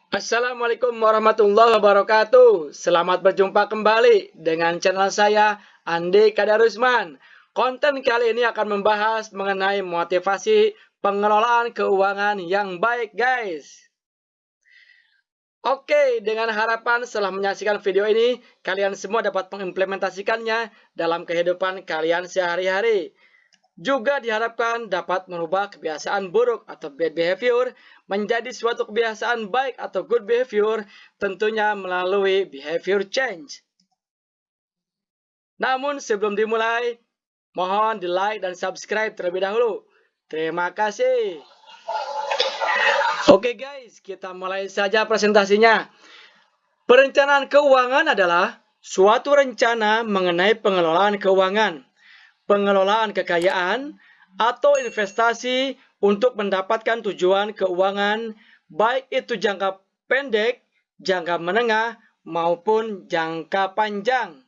Assalamualaikum warahmatullahi wabarakatuh. Selamat berjumpa kembali dengan channel saya, Andi Kadarusman. Konten kali ini akan membahas mengenai motivasi pengelolaan keuangan yang baik, guys. Oke, dengan harapan setelah menyaksikan video ini, kalian semua dapat mengimplementasikannya dalam kehidupan kalian sehari-hari. Juga diharapkan dapat merubah kebiasaan buruk atau bad behavior menjadi suatu kebiasaan baik atau good behavior, tentunya melalui behavior change. Namun sebelum dimulai, mohon di like dan subscribe terlebih dahulu. Terima kasih. Oke guys, kita mulai saja presentasinya. Perencanaan keuangan adalah suatu rencana mengenai pengelolaan keuangan, pengelolaan kekayaan, atau investasi untuk mendapatkan tujuan keuangan, baik itu jangka pendek, jangka menengah, maupun jangka panjang.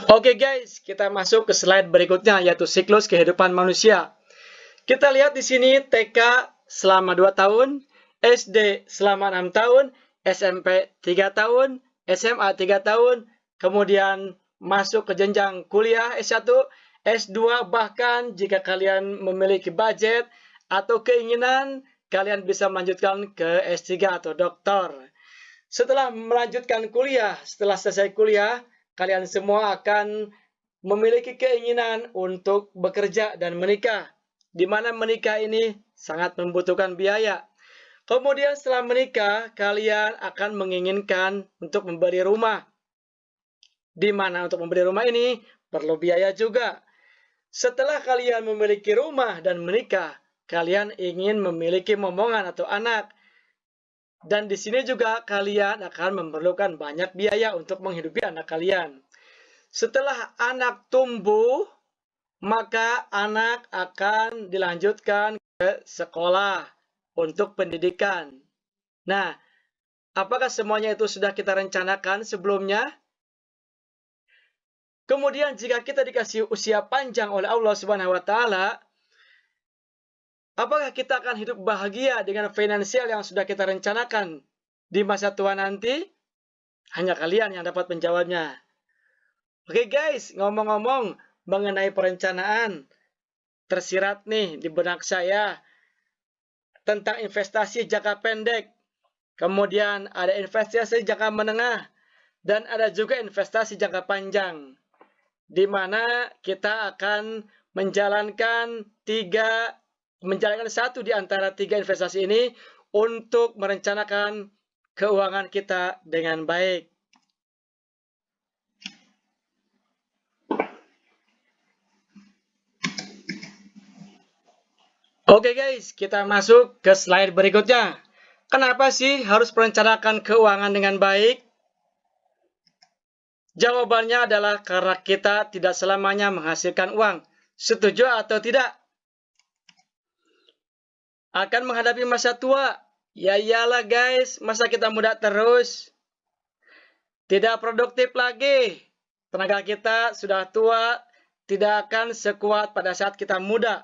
Oke guys, kita masuk ke slide berikutnya, yaitu siklus kehidupan manusia. Kita lihat di sini TK selama 2 tahun, SD selama 6 tahun, SMP 3 tahun, SMA 3 tahun, kemudian masuk ke jenjang kuliah S1, S2, bahkan jika kalian memiliki budget atau keinginan, kalian bisa melanjutkan ke S3 atau doktor. Setelah melanjutkan kuliah, setelah selesai kuliah, kalian semua akan memiliki keinginan untuk bekerja dan menikah, di mana menikah ini sangat membutuhkan biaya. Kemudian setelah menikah, kalian akan menginginkan untuk membeli rumah, di mana untuk membeli rumah ini perlu biaya juga. Setelah kalian memiliki rumah dan menikah, kalian ingin memiliki momongan atau anak. Dan di sini juga kalian akan memerlukan banyak biaya untuk menghidupi anak kalian. Setelah anak tumbuh, maka anak akan dilanjutkan ke sekolah untuk pendidikan. Nah, apakah semuanya itu sudah kita rencanakan sebelumnya? Kemudian jika kita dikasih usia panjang oleh Allah Subhanahu wa taala, apakah kita akan hidup bahagia dengan finansial yang sudah kita rencanakan di masa tua nanti? Hanya kalian yang dapat menjawabnya. Oke guys, ngomong-ngomong mengenai perencanaan, tersirat nih di benak saya tentang investasi jangka pendek, kemudian ada investasi jangka menengah, dan ada juga investasi jangka panjang, di mana kita akan menjalankan satu di antara 3 investasi ini untuk merencanakan keuangan kita dengan baik. Oke guys, kita masuk ke slide berikutnya. Kenapa sih harus merencanakan keuangan dengan baik? Jawabannya adalah karena kita tidak selamanya menghasilkan uang. Setuju atau tidak? Akan menghadapi masa tua. Ya iyalah guys, masa kita muda terus? Tidak produktif lagi. Tenaga kita sudah tua, tidak akan sekuat pada saat kita muda.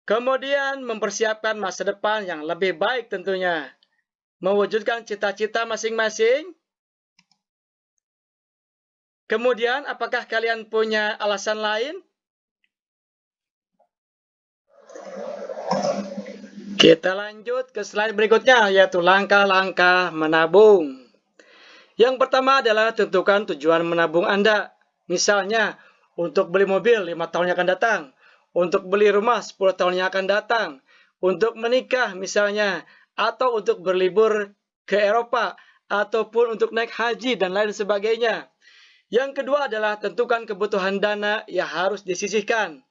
Kemudian mempersiapkan masa depan yang lebih baik tentunya. Mewujudkan cita-cita masing-masing. Kemudian, apakah kalian punya alasan lain? Kita lanjut ke slide berikutnya, yaitu langkah-langkah menabung. Yang pertama adalah tentukan tujuan menabung Anda. Misalnya, untuk beli mobil 5 tahun yang akan datang, untuk beli rumah 10 tahun yang akan datang, untuk menikah misalnya, atau untuk berlibur ke Eropa, ataupun untuk naik haji dan lain sebagainya. Yang kedua adalah tentukan kebutuhan dana yang harus disisihkan.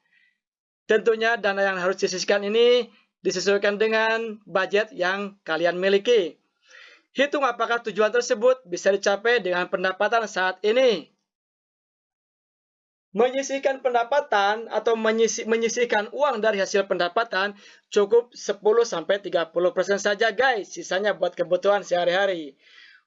Tentunya dana yang harus disisihkan ini disesuaikan dengan budget yang kalian miliki. Hitung apakah tujuan tersebut bisa dicapai dengan pendapatan saat ini. Menyisihkan pendapatan atau menyisihkan uang dari hasil pendapatan cukup 10-30% saja guys. Sisanya buat kebutuhan sehari-hari.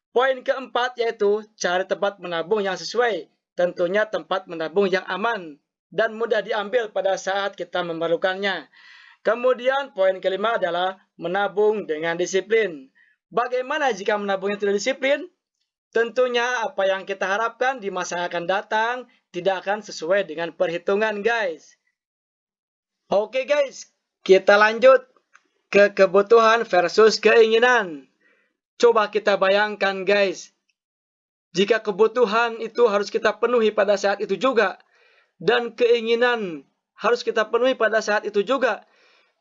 Poin keempat yaitu cari tempat menabung yang sesuai. Tentunya tempat menabung yang aman dan mudah diambil pada saat kita memerlukannya. Kemudian poin kelima adalah menabung dengan disiplin. Bagaimana jika menabungnya tidak disiplin? Tentunya apa yang kita harapkan di masa yang akan datang tidak akan sesuai dengan perhitungan, guys. Oke guys, kita lanjut ke kebutuhan versus keinginan. Coba kita bayangkan guys, jika kebutuhan itu harus kita penuhi pada saat itu juga, dan keinginan harus kita penuhi pada saat itu juga,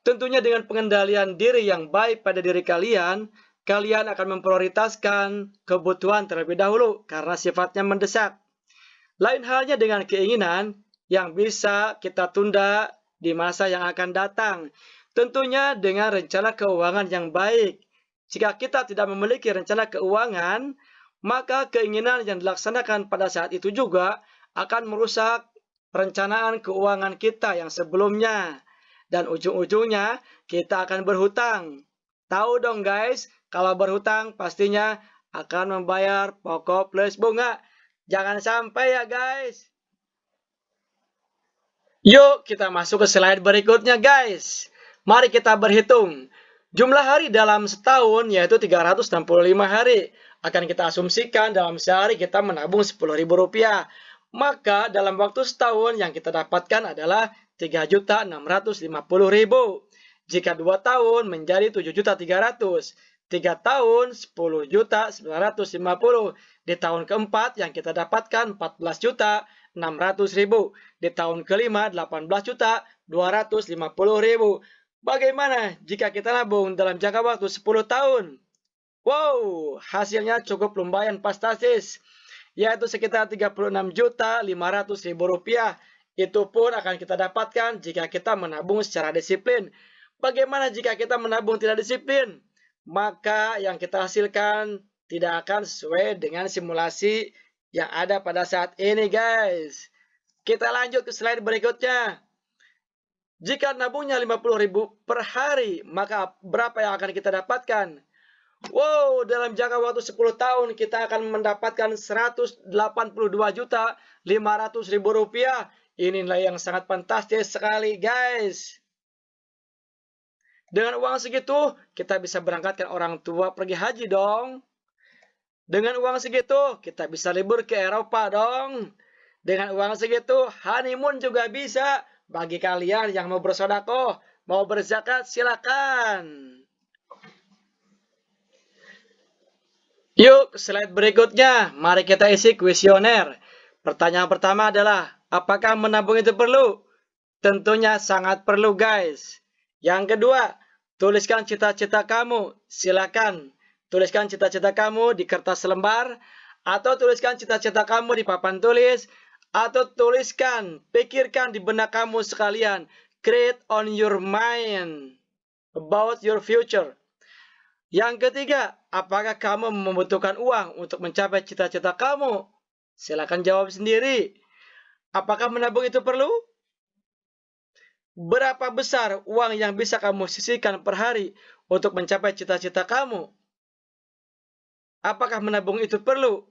tentunya dengan pengendalian diri yang baik pada diri kalian, kalian akan memprioritaskan kebutuhan terlebih dahulu karena sifatnya mendesak. Lain halnya dengan keinginan yang bisa kita tunda di masa yang akan datang. Tentunya dengan rencana keuangan yang baik. Jika kita tidak memiliki rencana keuangan, maka keinginan yang dilaksanakan pada saat itu juga akan merusak perencanaan keuangan kita yang sebelumnya. Dan ujung-ujungnya kita akan berhutang. Tahu dong guys, kalau berhutang pastinya akan membayar pokok plus bunga. Jangan sampai ya guys. Yuk kita masuk ke slide berikutnya guys. Mari kita berhitung. Jumlah hari dalam setahun yaitu 365 hari. Akan kita asumsikan dalam sehari kita menabung Rp10.000. Maka dalam waktu setahun yang kita dapatkan adalah Rp3.650.000. Jika 2 tahun menjadi Rp7.300.000. 3 tahun Rp10.950.000. Di tahun keempat yang kita dapatkan Rp14.600.000. Di tahun kelima Rp18.250.000. Bagaimana jika kita nabung dalam jangka waktu 10 tahun? Wow, hasilnya cukup lumayan fantastis, yaitu sekitar Rp36.500.000. Itu pun akan kita dapatkan jika kita menabung secara disiplin. Bagaimana jika kita menabung tidak disiplin? Maka yang kita hasilkan tidak akan sesuai dengan simulasi yang ada pada saat ini guys. Kita lanjut ke slide berikutnya. Jika nabungnya Rp50.000 per hari, maka berapa yang akan kita dapatkan? Wow, dalam jangka waktu 10 tahun kita akan mendapatkan Rp182.500.000. Ini nilai yang sangat fantastis sekali guys. Dengan uang segitu, kita bisa berangkatkan orang tua pergi haji dong. Dengan uang segitu, kita bisa libur ke Eropa dong. Dengan uang segitu, honeymoon juga bisa. Bagi kalian yang mau bersedekah, mau berzakat, silakan. Yuk, slide berikutnya. Mari kita isi kuesioner. Pertanyaan pertama adalah, apakah menabung itu perlu? Tentunya sangat perlu guys. Yang kedua, tuliskan cita-cita kamu. Silakan tuliskan cita-cita kamu di kertas lembar, atau tuliskan cita-cita kamu di papan tulis, atau tuliskan, pikirkan di benak kamu sekalian. Create on your mind about your future. Yang ketiga, apakah kamu membutuhkan uang untuk mencapai cita-cita kamu? Silakan jawab sendiri. Apakah menabung itu perlu? Berapa besar uang yang bisa kamu sisihkan per hari untuk mencapai cita-cita kamu? Apakah menabung itu perlu?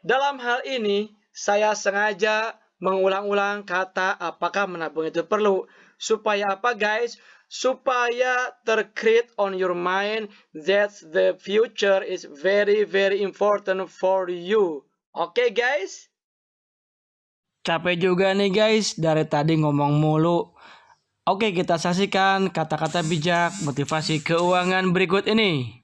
Dalam hal ini, saya sengaja mengulang-ulang kata apakah menabung itu perlu. Supaya apa guys? Supaya tercreate on your mind that the future is very very important for you. Oke guys? Capek juga nih guys, dari tadi ngomong mulu. Oke, kita saksikan kata-kata bijak motivasi keuangan berikut ini.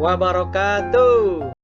wabarakatuh.